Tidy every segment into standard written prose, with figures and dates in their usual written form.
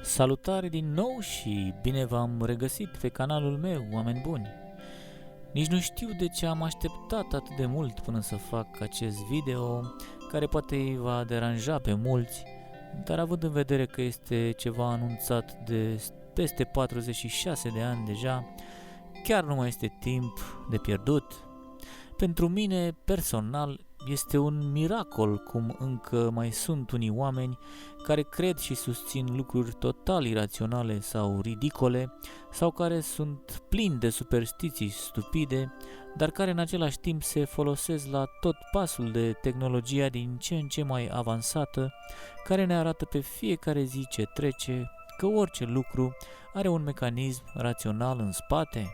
Salutare din nou și bine v-am regăsit pe canalul meu, oameni buni! Nici nu știu de ce am așteptat atât de mult până să fac acest video, care poate îi va deranja pe mulți, dar având în vedere că este ceva anunțat de peste 46 de ani deja, chiar nu mai este timp de pierdut. Pentru mine, personal, este un miracol cum încă mai sunt unii oameni care cred și susțin lucruri total iraționale sau ridicole, sau care sunt plini de superstiții stupide, dar care în același timp se folosesc la tot pasul de tehnologia din ce în ce mai avansată, care ne arată pe fiecare zi ce trece că orice lucru are un mecanism rațional în spate.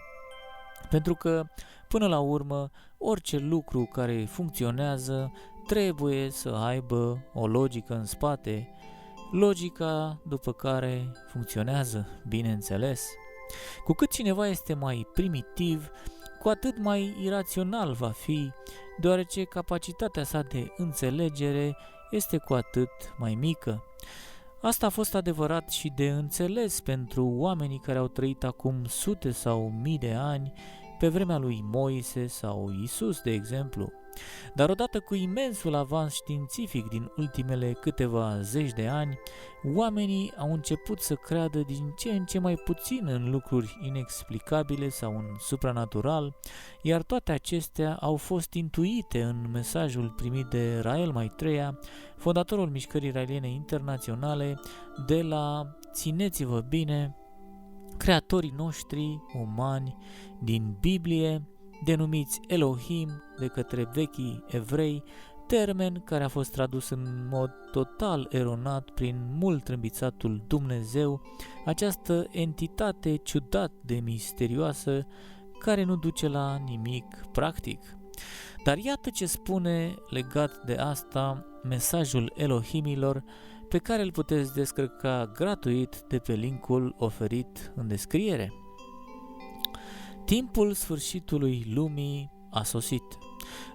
Pentru că, până la urmă, orice lucru care funcționează trebuie să aibă o logică în spate, logica după care funcționează, bineînțeles. Cu cât cineva este mai primitiv, cu atât mai irațional va fi, deoarece capacitatea sa de înțelegere este cu atât mai mică. Asta a fost adevărat și de înțeles pentru oamenii care au trăit acum sute sau mii de ani, pe vremea lui Moise sau Isus, de exemplu. Dar odată cu imensul avans științific din ultimele câteva zeci de ani, oamenii au început să creadă din ce în ce mai puțin în lucruri inexplicabile sau în supranatural, iar toate acestea au fost intuite în mesajul primit de Rael Maitreya, fondatorul Mișcării Raeliene Internaționale, de la, țineți-vă bine, creatorii noștri umani din Biblie, denumiți Elohim de către vechii evrei, termen care a fost tradus în mod total eronat prin mult trâmbițatul Dumnezeu, această entitate ciudat de misterioasă care nu duce la nimic practic. Dar iată ce spune legat de asta mesajul Elohimilor, pe care îl puteți descărca gratuit de pe linkul oferit în descriere. Timpul sfârșitului lumii a sosit.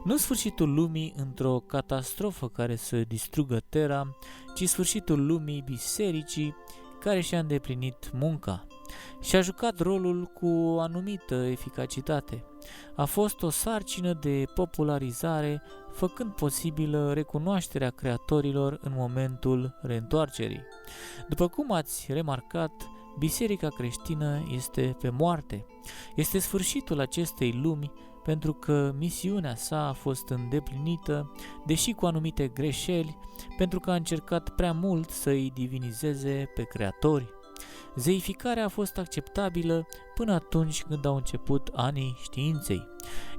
Nu sfârșitul lumii într-o catastrofă care să distrugă Terra, ci sfârșitul lumii bisericii care și-a îndeplinit munca și a jucat rolul cu o anumită eficacitate. A fost o sarcină de popularizare, făcând posibilă recunoașterea creatorilor în momentul reîntoarcerii. După cum ați remarcat, biserica creștină este pe moarte. Este sfârșitul acestei lumi pentru că misiunea sa a fost îndeplinită, deși cu anumite greșeli, pentru că a încercat prea mult să îi divinizeze pe creatori. Zeificarea a fost acceptabilă până atunci când au început anii științei.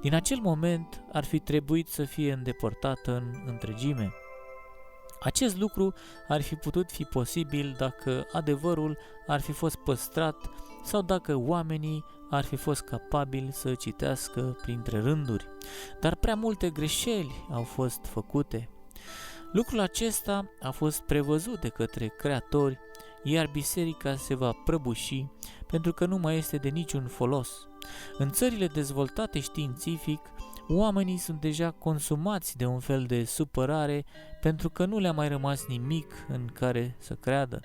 Din acel moment ar fi trebuit să fie îndepărtată în întregime. Acest lucru ar fi putut fi posibil dacă adevărul ar fi fost păstrat sau dacă oamenii ar fi fost capabili să citească printre rânduri. Dar prea multe greșeli au fost făcute. Lucrul acesta a fost prevăzut de către creatori, iar biserica se va prăbuși pentru că nu mai este de niciun folos. În țările dezvoltate științific, oamenii sunt deja consumați de un fel de supărare pentru că nu le-a mai rămas nimic în care să creadă.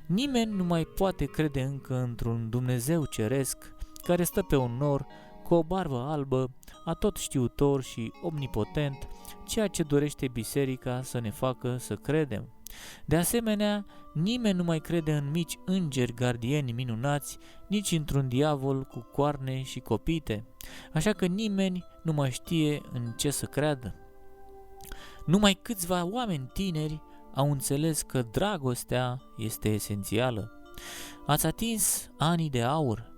Nimeni nu mai poate crede încă într-un Dumnezeu ceresc care stă pe un nor cu o barbă albă, atotștiutor și omnipotent, ceea ce dorește biserica să ne facă să credem. De asemenea, nimeni nu mai crede în mici îngeri gardieni minunați, nici într-un diavol cu coarne și copite, așa că nimeni nu mai știe în ce să creadă. Numai câțiva oameni tineri au înțeles că dragostea este esențială. Ați atins anii de aur.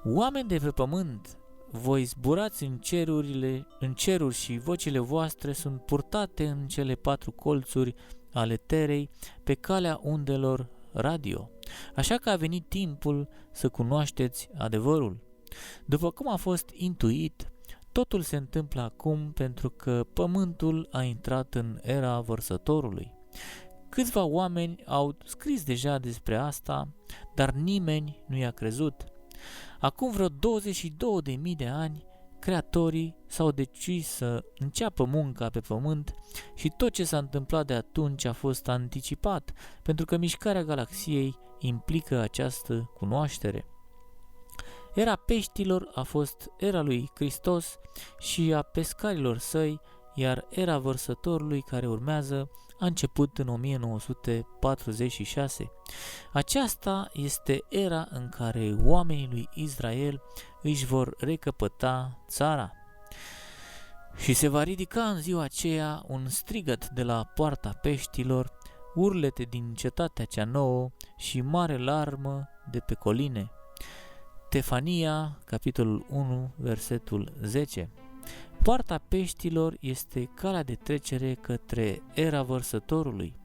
Oameni de pe pământ, voi zburați în ceruri și vocile voastre sunt purtate în cele 4 colțuri ale terei pe calea undelor radio. Așa că a venit timpul să cunoașteți adevărul. După cum a fost intuit, totul se întâmplă acum pentru că pământul a intrat în era vărsătorului. Câțiva oameni au scris deja despre asta, dar nimeni nu i-a crezut. Acum vreo 22.000 de ani, creatorii s-au decis să înceapă munca pe pământ și tot ce s-a întâmplat de atunci a fost anticipat, pentru că mișcarea galaxiei implică această cunoaștere. Era peștilor a fost era lui Hristos și a pescarilor săi, iar era vărsătorului care urmează a început în 1946. Aceasta este era în care oamenii lui Israel își vor recăpăta țara. Și se va ridica în ziua aceea un strigăt de la poarta peștilor, urlete din cetatea cea nouă și mare larmă de pe coline. Tefania, capitolul 1, versetul 10. Poarta peștilor este calea de trecere către era vărsătorului.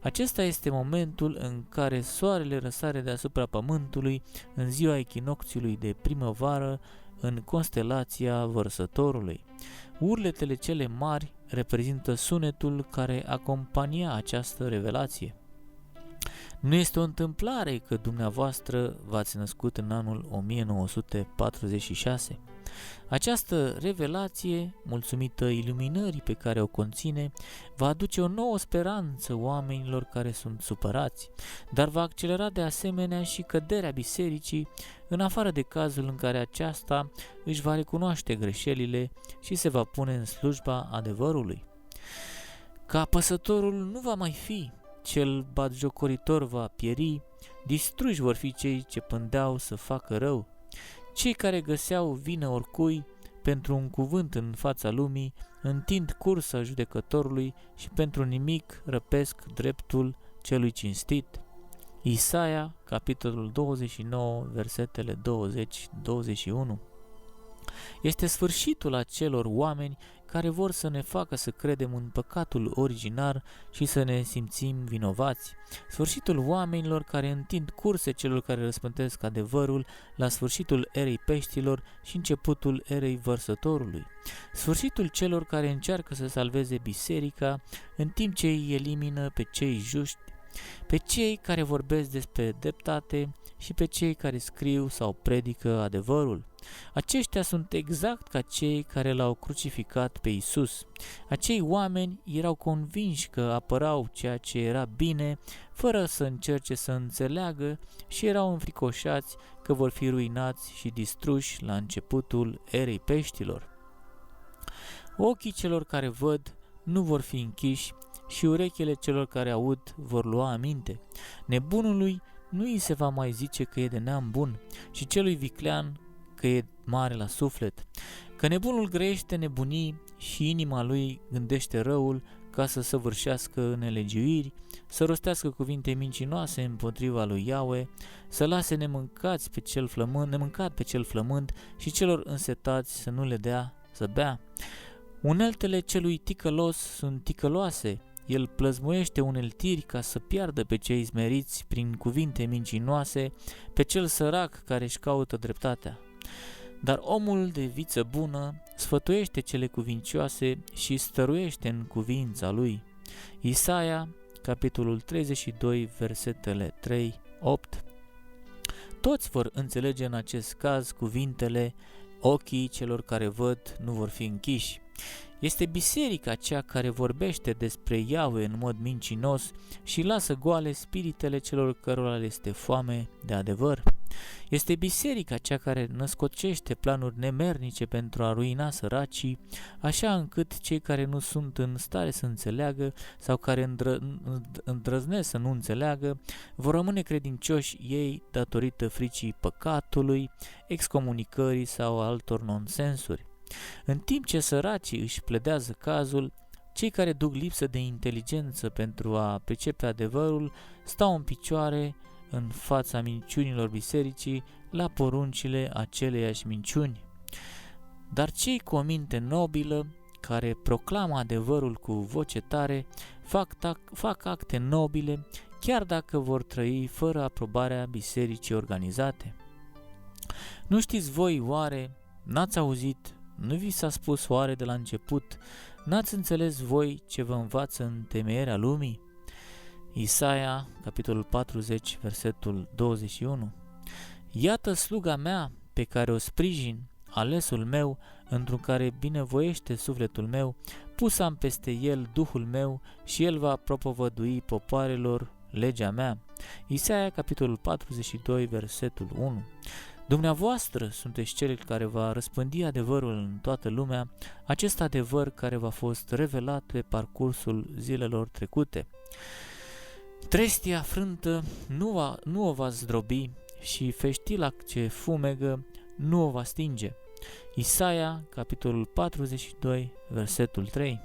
Acesta este momentul în care soarele răsare deasupra pământului în ziua echinocțiului de primăvară în constelația vărsătorului. Urletele cele mari reprezintă sunetul care acompania această revelație. Nu este o întâmplare că dumneavoastră v-ați născut în anul 1946. Această revelație, mulțumită iluminării pe care o conține, va aduce o nouă speranță oamenilor care sunt supărați, dar va accelera de asemenea și căderea bisericii, în afară de cazul în care aceasta își va recunoaște greșelile și se va pune în slujba adevărului. Că apăsătorul nu va mai fi, cel batjocoritor va pieri, distruși vor fi cei ce pândeau să facă rău. Cei care găseau vină oricui pentru un cuvânt în fața lumii, întind cursa judecătorului și pentru nimic răpesc dreptul celui cinstit. Isaia, capitolul 29, versetele 20-21. Este sfârșitul acelor oameni care vor să ne facă să credem în păcatul originar și să ne simțim vinovați. Sfârșitul oamenilor care întind curse celor care răspântesc adevărul la sfârșitul erei peștilor și începutul erei vărsătorului. Sfârșitul celor care încearcă să salveze biserica în timp ce îi elimină pe cei juști, pe cei care vorbesc despre dreptate și pe cei care scriu sau predică adevărul. Aceștia sunt exact ca cei care l-au crucificat pe Iisus. Acei oameni erau convinși că apărau ceea ce era bine, fără să încerce să înțeleagă și erau înfricoșați că vor fi ruinați și distruși la începutul erei peștilor. Ochii celor care văd nu vor fi închiși și urechile celor care aud vor lua aminte. Nebunului nu îi se va mai zice că e de neam bun și celui viclean că e mare la suflet, că nebunul grăiește nebunii și inima lui gândește răul ca să săvârșească nelegiuiri, să rostească cuvinte mincinoase împotriva lui Iahve, să lase nemâncat pe cel flămând și celor însetați să nu le dea să bea. Uneltele celui ticălos sunt ticăloase, el plăzmuiește uneltiri ca să piardă pe cei smeriți prin cuvinte mincinoase, pe cel sărac care își caută dreptatea. Dar omul de viță bună sfătuiește cele cuvincioase și stăruiește în cuvința lui. Isaia, capitolul 32, versetele 3-8. Toți vor înțelege în acest caz cuvintele: ochii celor care văd nu vor fi închiși. Este biserica cea care vorbește despre Iahve în mod mincinos și lasă goale spiritele celor cărora le este foame de adevăr. Este biserica cea care născocește planuri nemernice pentru a ruina săracii, așa încât cei care nu sunt în stare să înțeleagă sau care îndrăznesc să nu înțeleagă vor rămâne credincioși ei datorită fricii păcatului, excomunicării sau altor nonsensuri. În timp ce săracii își pledează cazul, cei care duc lipsă de inteligență pentru a pricepe adevărul stau în picioare în fața minciunilor bisericii la poruncile aceleiași minciuni. Dar cei cu o minte nobilă, care proclamă adevărul cu voce tare, fac acte nobile, chiar dacă vor trăi fără aprobarea bisericii organizate. Nu știți voi oare, n-ați auzit, nu vi s-a spus oare de la început, n-ați înțeles voi ce vă învață întemeierea lumii? Isaia, capitolul 40, versetul 21. Iată sluga mea pe care o sprijin, alesul meu, într-un care binevoiește sufletul meu, pus am peste el Duhul meu și el va propovădui popoarelor legea mea. Isaia, capitolul 42, versetul 1. Dumneavoastră sunteți cel care va răspândi adevărul în toată lumea, acest adevăr care v-a fost revelat pe parcursul zilelor trecute. Trestia frântă nu o va zdrobi și feștila ce fumegă nu o va stinge. Isaia, capitolul 42, versetul 3.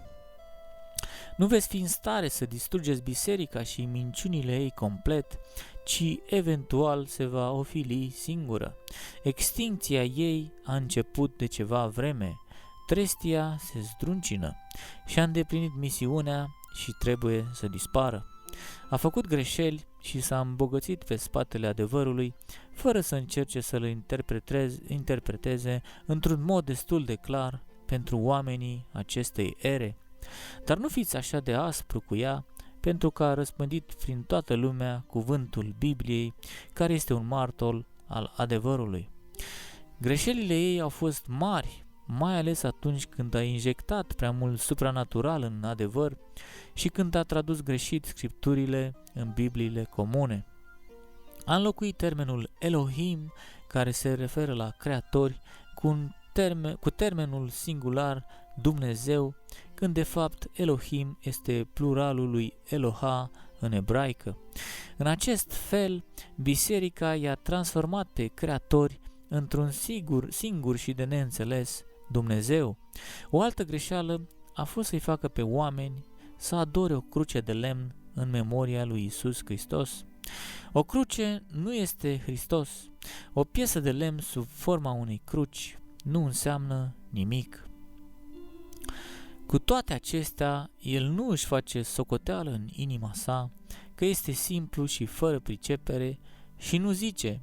Nu veți fi în stare să distrugeți biserica și minciunile ei complet, ci eventual se va ofili singură. Extincția ei a început de ceva vreme. Trestia se zdruncină și a îndeplinit misiunea și trebuie să dispară. A făcut greșeli și s-a îmbogățit pe spatele adevărului, fără să încerce să-l interpreteze într-un mod destul de clar pentru oamenii acestei ere. Dar nu fiți așa de aspru cu ea, pentru că a răspândit prin toată lumea cuvântul Bibliei, care este un martor al adevărului. Greșelile ei au fost mari, mai ales atunci când a injectat prea mult supranatural în adevăr și când a tradus greșit scripturile în Bibliile comune. A înlocuit termenul Elohim, care se referă la creatori, cu termenul singular Dumnezeu, când de fapt Elohim este pluralul lui Eloha în ebraică. În acest fel, biserica i-a transformat pe creatori într-un singur și de neînțeles Dumnezeu. O altă greșeală a fost să-i facă pe oameni să adore o cruce de lemn în memoria lui Iisus Hristos. O cruce nu este Hristos. O piesă de lemn sub forma unei cruci nu înseamnă nimic. Cu toate acestea, el nu își face socoteală în inima sa că este simplu și fără pricepere și nu zice: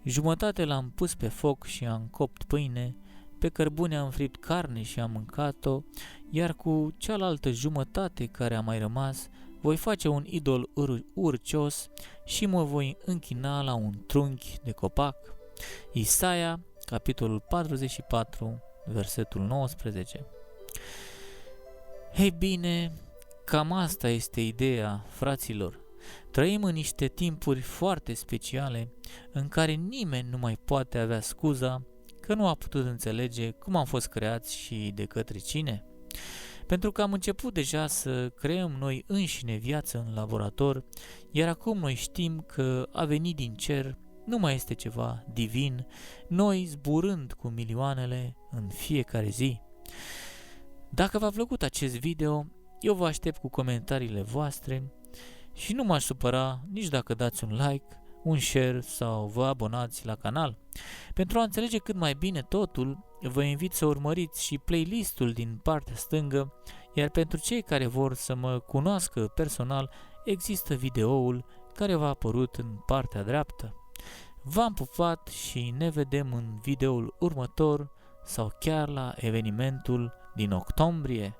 jumătate l-am pus pe foc și am copt pâine, pe cărbune am fript carne și am mâncat-o, iar cu cealaltă jumătate care a mai rămas voi face un idol urcios și mă voi închina la un trunchi de copac. Isaia, capitolul 44, versetul 19. Ei bine, cam asta este ideea, fraților. Trăim în niște timpuri foarte speciale în care nimeni nu mai poate avea scuza că nu a putut înțelege cum am fost creați și de către cine. Pentru că am început deja să creăm noi înșine viață în laborator, iar acum noi știm că a venit din cer nu mai este ceva divin, noi zburând cu milioanele în fiecare zi. Dacă v-a plăcut acest video, eu vă aștept cu comentariile voastre și nu m-aș supăra nici dacă dați un like, un share sau vă abonați la canal. Pentru a înțelege cât mai bine totul, vă invit să urmăriți și playlistul din partea stângă, iar pentru cei care vor să mă cunoască personal, există videoul care v-a apărut în partea dreaptă. V-am pupat și ne vedem în videoul următor sau chiar la evenimentul din octombrie.